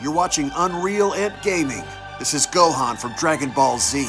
You're watching UnrealEntGaming. This is Gohan from Dragon Ball Z.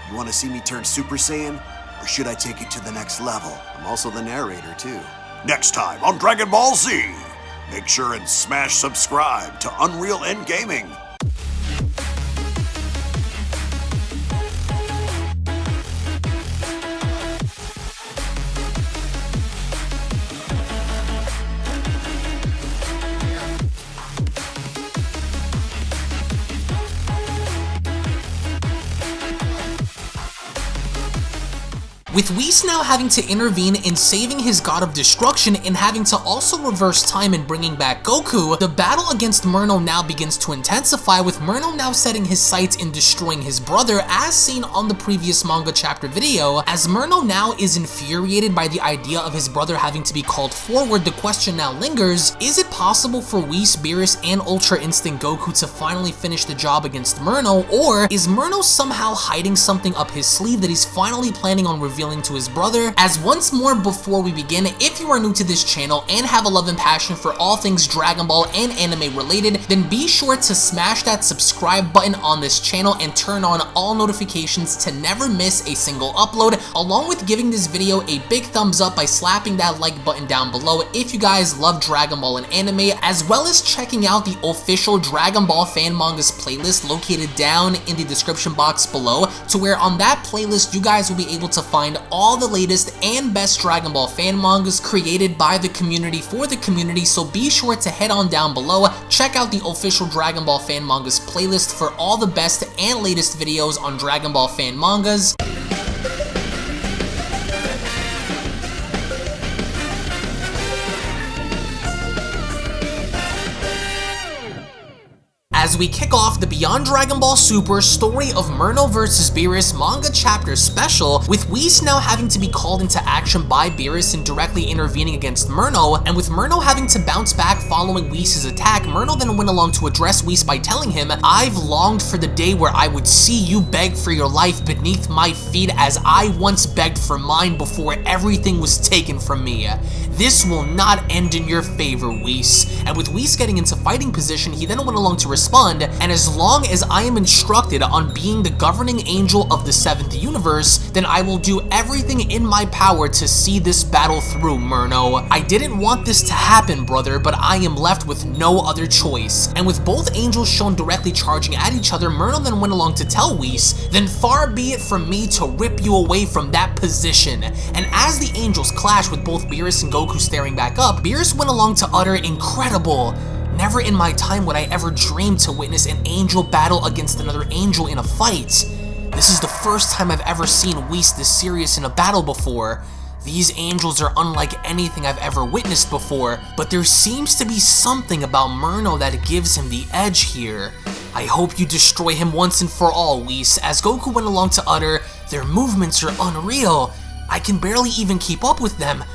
You want to see me turn Super Saiyan? Or should I take it to the next level? I'm also the narrator, too. Next time on Dragon Ball Z, make sure and smash subscribe to UnrealEntGaming. With Whis now having to intervene in saving his god of destruction and having to also reverse time in bringing back Goku, the battle against Merno now begins to intensify, with Merno now setting his sights in destroying his brother, as seen on the previous manga chapter video. As Merno now is infuriated by the idea of his brother having to be called forward, the question now lingers, is it possible for Whis, Beerus, and Ultra Instinct Goku to finally finish the job against Merno, or is Merno somehow hiding something up his sleeve that he's finally planning on revealing to his brother? As once more before we begin, if you are new to this channel and have a love and passion for all things Dragon Ball and anime related, then be sure to smash that subscribe button on this channel and turn on all notifications to never miss a single upload, along with giving this video a big thumbs up by slapping that like button down below if you guys love Dragon Ball and anime, as well as checking out the official Dragon Ball fan mangas playlist located down in the description box below, to where on that playlist you guys will be able to find all the latest and best Dragon Ball fan mangas created by the community for the community. So be sure to head on down below, check out the official Dragon Ball fan mangas playlist for all the best and latest videos on Dragon Ball fan mangas. As we kick off the Beyond Dragon Ball Super Story of Merno vs. Beerus manga chapter special, with Whis now having to be called into action by Beerus and directly intervening against Merno, and with Merno having to bounce back following Whis' attack, Merno then went along to address Whis by telling him, "I've longed for the day where I would see you beg for your life beneath my feet as I once begged for mine before everything was taken from me. This will not end in your favor, Whis." And with Whis getting into fighting position, he then went along to respond, "And as long as I am instructed on being the governing angel of the 7th universe, then I will do everything in my power to see this battle through, Merno. I didn't want this to happen, brother, but I am left with no other choice." And with both angels shown directly charging at each other, Merno then went along to tell Whis, "Then far be it from me to rip you away from that position." And as the angels clash with both Beerus and Goku staring back up, Beerus went along to utter, "Incredible. Never in my time would I ever dream to witness an angel battle against another angel in a fight. This is the first time I've ever seen Whis this serious in a battle before. These angels are unlike anything I've ever witnessed before, but there seems to be something about Merno that gives him the edge here. I hope you destroy him once and for all, Whis." As Goku went along to utter, "Their movements are unreal. I can barely even keep up with them.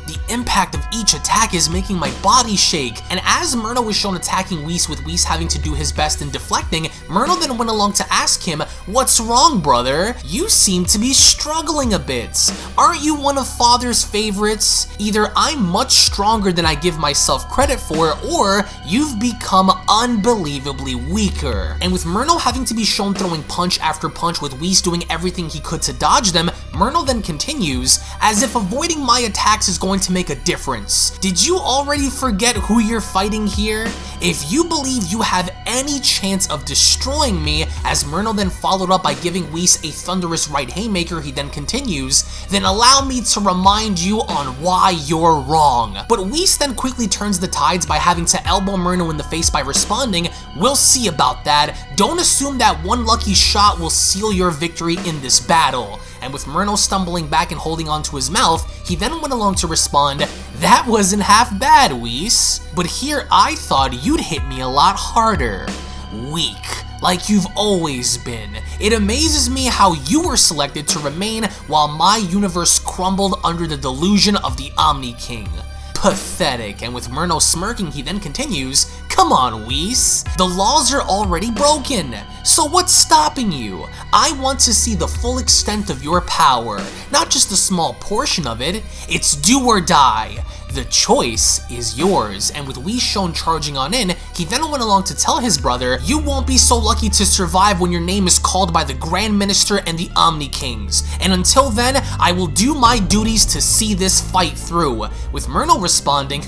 The impact of each attack is making my body shake." And as Merno was shown attacking Whis, with Whis having to do his best in deflecting, Merno then went along to ask him, "What's wrong, brother? You seem to be struggling a bit. Aren't you one of Father's favorites? Either I'm much stronger than I give myself credit for, or you've become unbelievably weaker." And with Merno having to be shown throwing punch after punch, with Whis doing everything he could to dodge them, Merno then continues, "As if avoiding my attacks is going to make a difference. Did you already forget who you're fighting here? If you believe you have any chance of destroying me," as Merno then followed up by giving Whis a thunderous right haymaker, he then continues, "then allow me to remind you on why you're wrong." But Whis then quickly turns the tides by having to elbow Merno in the face by responding, "We'll see about that. Don't assume that one lucky shot will seal your victory in this battle." And with Merno stumbling back and holding onto his mouth, he then went along to respond, "That wasn't half bad, Whis. But here I thought you'd hit me a lot harder. Weak, like you've always been. It amazes me how you were selected to remain while my universe crumbled under the delusion of the Omni King. Pathetic." And with Merno smirking, he then continues, Come on, Whis. The laws are already broken. So what's stopping you? I want to see the full extent of your power, not just a small portion of it. It's do or die. The choice is yours. And with Whis shown charging on in, he then went along to tell his brother, you won't be so lucky to survive when your name is called by the Grand Minister and the Omni Kings. And until then, I will do my duties to see this fight through. With Merno responding,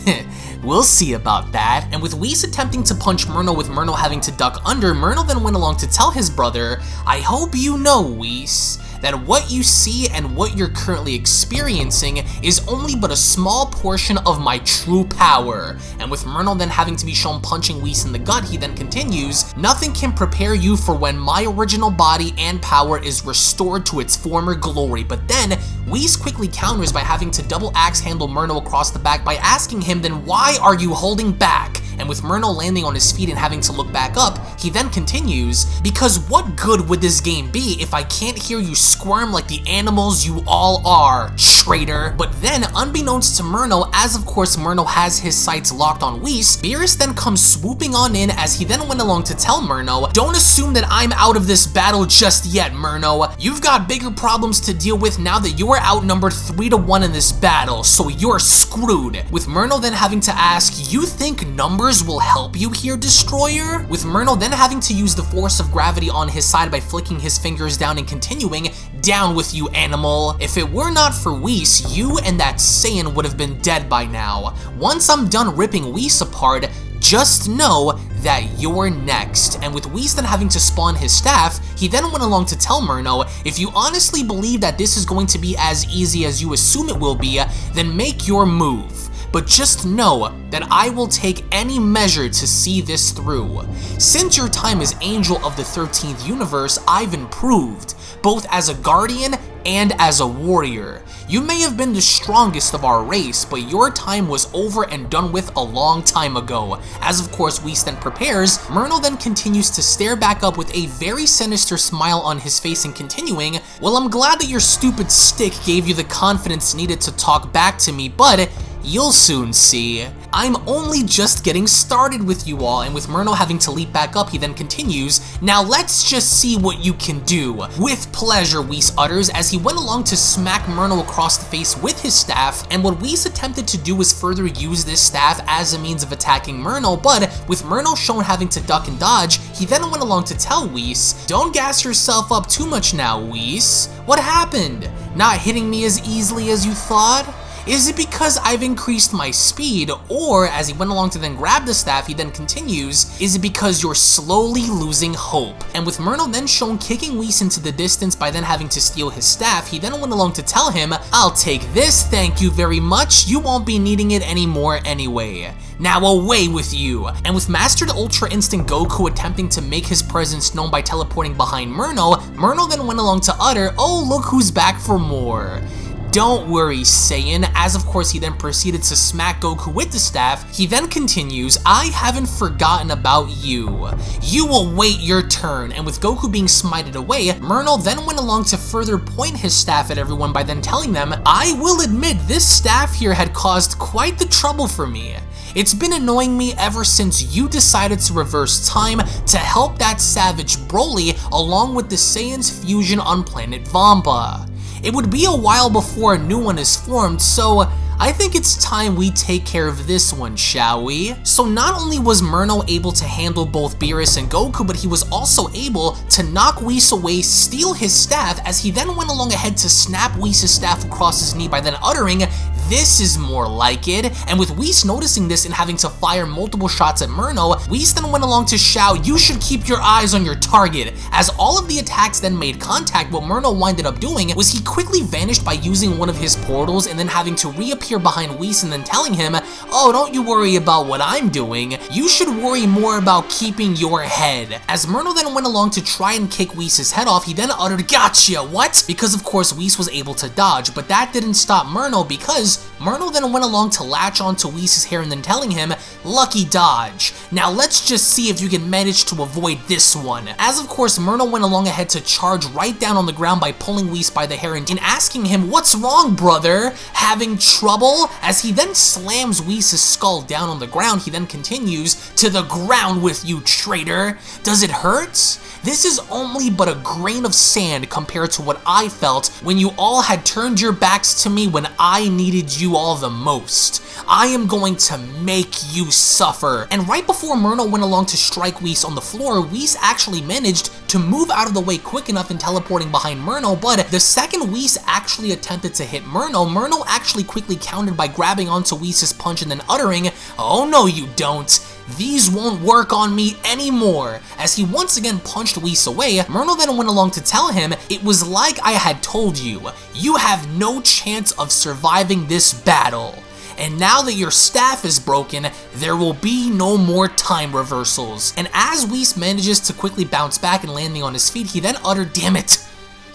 we'll see about that. And with Whis attempting to punch Merno with Merno having to duck under, Merno then went along to tell his brother, I hope you know, Whis, that what you see and what you're currently experiencing is only but a small portion of my true power. And with Merno then having to be shown punching Whis in the gut, he then continues, nothing can prepare you for when my original body and power is restored to its former glory. But then, Whis quickly counters by having to double axe handle Merno across the back by asking him, then why are you holding back? And with Merno landing on his feet and having to look back up, he then continues, because what good would this game be if I can't hear you squirm like the animals you all are, traitor? But then, unbeknownst to Merno, as of course Merno has his sights locked on Whis, Beerus then comes swooping on in as he then went along to tell Merno, don't assume that I'm out of this battle just yet, Merno. You've got bigger problems to deal with now that you're outnumbered 3-1 in this battle, so you're screwed. With Merno then having to ask, you think numbers will help you here, Destroyer? With Merno then having to use the force of gravity on his side by flicking his fingers down and continuing, down with you, animal. If it were not for Whis, you and that Saiyan would have been dead by now. Once I'm done ripping Whis apart, just know that you're next. And with Whis then having to spawn his staff, he then went along to tell Merno, if you honestly believe that this is going to be as easy as you assume it will be, then make your move. But just know that I will take any measure to see this through. Since your time as Angel of the 13th Universe, I've improved, both as a Guardian and as a Warrior. You may have been the strongest of our race, but your time was over and done with a long time ago. As of course Whis then prepares, Merno then continues to stare back up with a very sinister smile on his face and continuing, well, I'm glad that your stupid stick gave you the confidence needed to talk back to me, but you'll soon see. I'm only just getting started with you all. And with Merno having to leap back up, he then continues, now let's just see what you can do. With pleasure, Whis utters as he went along to smack Merno across the face with his staff, and what Whis attempted to do was further use this staff as a means of attacking Merno, but with Merno shown having to duck and dodge, he then went along to tell Whis, don't gas yourself up too much now, Whis. What happened? Not hitting me as easily as you thought? Is it because I've increased my speed? Or, as he went along to then grab the staff, he then continues, is it because you're slowly losing hope? And with Merno then shown kicking Whis into the distance by then having to steal his staff, he then went along to tell him, I'll take this, thank you very much, you won't be needing it anymore anyway. Now away with you! And with Mastered Ultra Instinct Goku attempting to make his presence known by teleporting behind Merno, Merno then went along to utter, oh look who's back for more. Don't worry, Saiyan, as of course he then proceeded to smack Goku with the staff. He then continues, I haven't forgotten about you. You will wait your turn. And with Goku being smited away, Merno then went along to further point his staff at everyone by then telling them, I will admit this staff here had caused quite the trouble for me. It's been annoying me ever since you decided to reverse time to help that savage Broly along with the Saiyan's fusion on planet Vampa. It would be a while before a new one is formed, so I think it's time we take care of this one, shall we? So not only was Merno able to handle both Beerus and Goku, but he was also able to knock Whis away, steal his staff, as he then went along ahead to snap Whis' staff across his knee by then uttering, this is more like it. And with Whis noticing this and having to fire multiple shots at Merno, Whis then went along to shout, you should keep your eyes on your target. As all of the attacks then made contact, what Merno winded up doing was he quickly vanished by using one of his portals and then having to reappear behind Whis and then telling him, oh, don't you worry about what I'm doing. You should worry more about keeping your head. As Merno then went along to try and kick Whis' head off, he then uttered, gotcha, what? Because of course Whis was able to dodge, but that didn't stop Merno because Merno then went along to latch onto Whis' hair and then telling him, "Lucky dodge. Now let's just see if you can manage to avoid this one." As of course, Merno went along ahead to charge right down on the ground by pulling Whis by the hair and asking him, "What's wrong, brother? Having trouble?" As he then slams Whis' skull down on the ground, he then continues, "To the ground with you, traitor. Does it hurt? This is only but a grain of sand compared to what I felt when you all had turned your backs to me when I needed you all the most. I am going to make you suffer." And right before Merno went along to strike Whis on the floor, Whis actually managed to move out of the way quick enough in teleporting behind Merno, but the second Whis actually attempted to hit Merno, Merno actually quickly countered by grabbing onto Whis' punch and then uttering, "Oh no you don't. These won't work on me anymore." As he once again punched Whis away, Merno then went along to tell him, "It was like I had told you. You have no chance of surviving this battle. And now that your staff is broken, there will be no more time reversals." And as Whis manages to quickly bounce back and landing on his feet, he then uttered, "Damn it,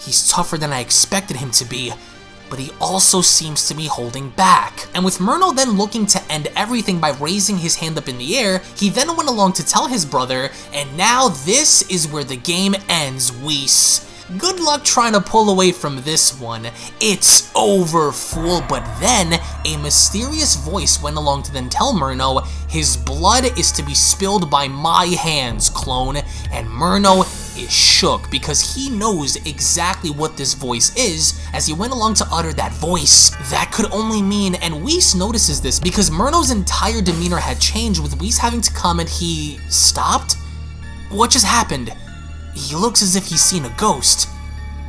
he's tougher than I expected him to be, but he also seems to be holding back." And with Merno then looking to end everything by raising his hand up in the air, he then went along to tell his brother, "And now this is where the game ends, Whis. Good luck trying to pull away from this one. It's over, fool." But then, a mysterious voice went along to then tell Merno, "His blood is to be spilled by my hands, clone." And Merno is shook because he knows exactly what this voice is as he went along to utter that voice. That could only mean, and Whis notices this because Merno's entire demeanor had changed with Whis having to comment, "He stopped? What just happened? He looks as if he's seen a ghost.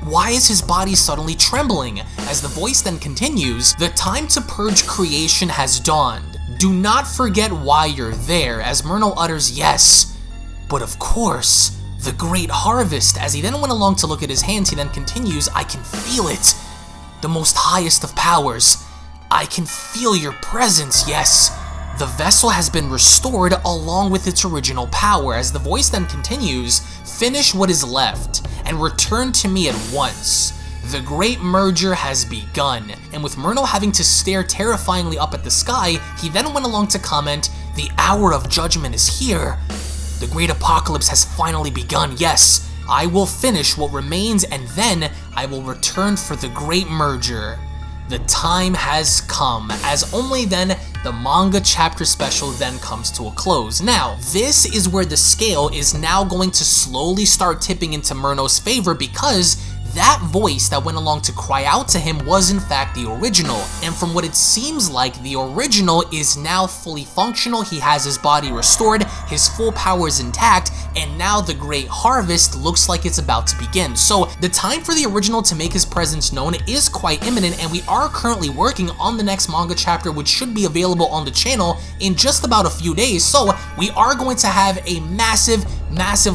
Why is his body suddenly trembling?" As the voice then continues, "The time to purge creation has dawned. Do not forget why you're there." As Merno utters, "Yes, but of course, the great harvest." As he then went along to look at his hands, he then continues, "I can feel it. The most highest of powers. I can feel your presence, yes. The vessel has been restored along with its original power." As the voice then continues, "Finish what is left and return to me at once. The great merger has begun." And with Merno having to stare terrifyingly up at the sky, he then went along to comment, "The hour of judgment is here. The great apocalypse has finally begun. Yes, I will finish what remains and then I will return for the great merger. The time has come." As only then the manga chapter special then comes to a close. Now, this is where the scale is now going to slowly start tipping into Merno's favor because that voice that went along to cry out to him was in fact the original. And from what it seems like, the original is now fully functional. He has his body restored, his full power is intact, and now the great harvest looks like it's about to begin. So the time for the original to make his presence known is quite imminent, and we are currently working on the next manga chapter, which should be available on the channel in just about a few days. So we are going to have a massive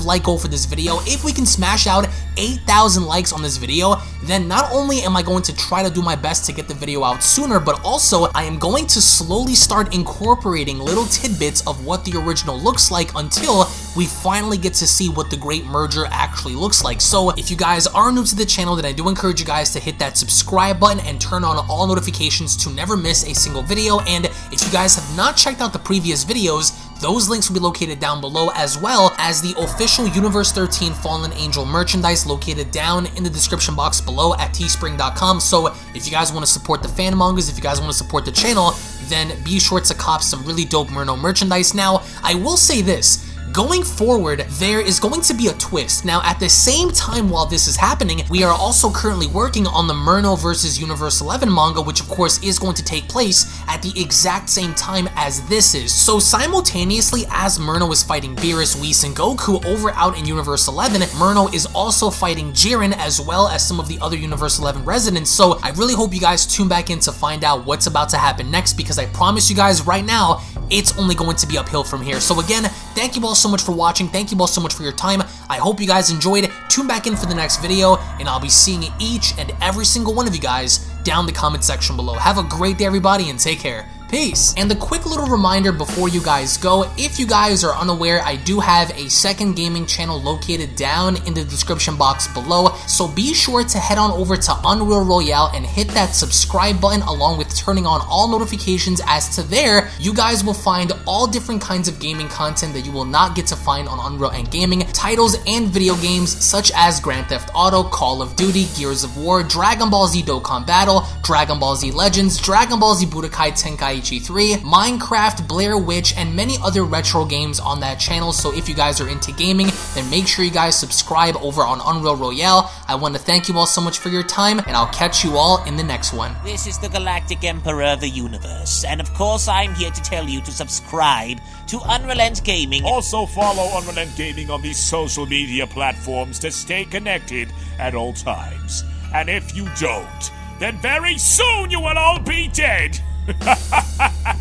like goal for this video. If we can smash out 8,000 likes on this video, then not only am I going to try to do my best to get the video out sooner, but also I am going to slowly start incorporating little tidbits of what the original looks like until we finally get to see what the great merger actually looks like. So if you guys are new to the channel, then I do encourage you guys to hit that subscribe button and turn on all notifications to never miss a single video. And if you guys have not checked out the previous videos, those links will be located down below, as well as the official Universe 13 Fallen Angel merchandise located down in the description box below at teespring.com. So if you guys want to support the fan mangas, if you guys want to support the channel, then be sure to cop some really dope Merno merchandise. Now, I will say this. Going forward, there is going to be a twist. Now, at the same time while this is happening, we are also currently working on the Merno vs. Universe 11 manga, which of course is going to take place at the exact same time as this is. So simultaneously as Merno is fighting Beerus, Whis, and Goku over out in Universe 11, Merno is also fighting Jiren as well as some of the other Universe 11 residents. So I really hope you guys tune back in to find out what's about to happen next, because I promise you guys right now, it's only going to be uphill from here. So again, thank you all so much for watching. Thank you all so much for your time. I hope you guys enjoyed. Tune back in for the next video, and I'll be seeing each and every single one of you guys down in the comment section below. Have a great day, everybody, and take care. Peace. And a quick little reminder before you guys go, if you guys are unaware, I do have a second gaming channel located down in the description box below, so be sure to head on over to Unreal Royale and hit that subscribe button along with turning on all notifications, as to there, you guys will find all different kinds of gaming content that you will not get to find on UnrealEntGaming, titles and video games such as Grand Theft Auto, Call of Duty, Gears of War, Dragon Ball Z Dokkan Battle, Dragon Ball Z Legends, Dragon Ball Z Budokai Tenkaichi 3, Minecraft, Blair Witch, and many other retro games on that channel. So if you guys are into gaming, then make sure you guys subscribe over on Unreal Royale. I want to thank you all so much for your time, and I'll catch you all in the next one. This is the Galactic Emperor of the Universe, and of course I'm here to tell you to subscribe to UnrealEntGaming. Also follow UnrealEntGaming on these social media platforms to stay connected at all times. And if you don't, then very soon you will all be dead!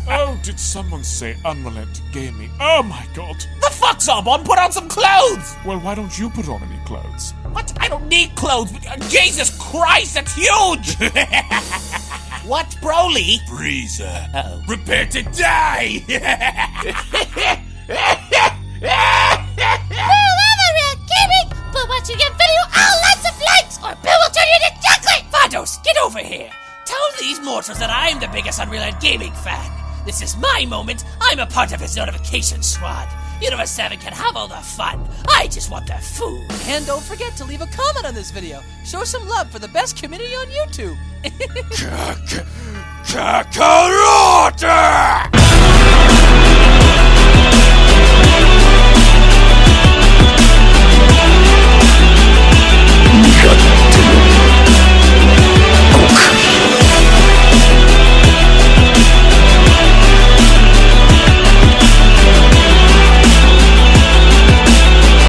Oh, did someone say UnrealEntGaming? Oh my god. The fuck, someone? Put on some clothes! Well, why don't you put on any clothes? What? I don't need clothes. Jesus Christ, that's huge! What, Broly? Frieza. Uh-oh. Prepare to die! UnrealEntGaming, but once you get video, I'll lots of likes, or Bill will turn you into chocolate! Vados, get over here! Tell these mortals that I'm the biggest UnrealEntGaming fan. This is my moment. I'm a part of his notification squad. Universe 7 can have all the fun. I just want the food. And don't forget to leave a comment on this video. Show some love for the best community on YouTube. Kakarot!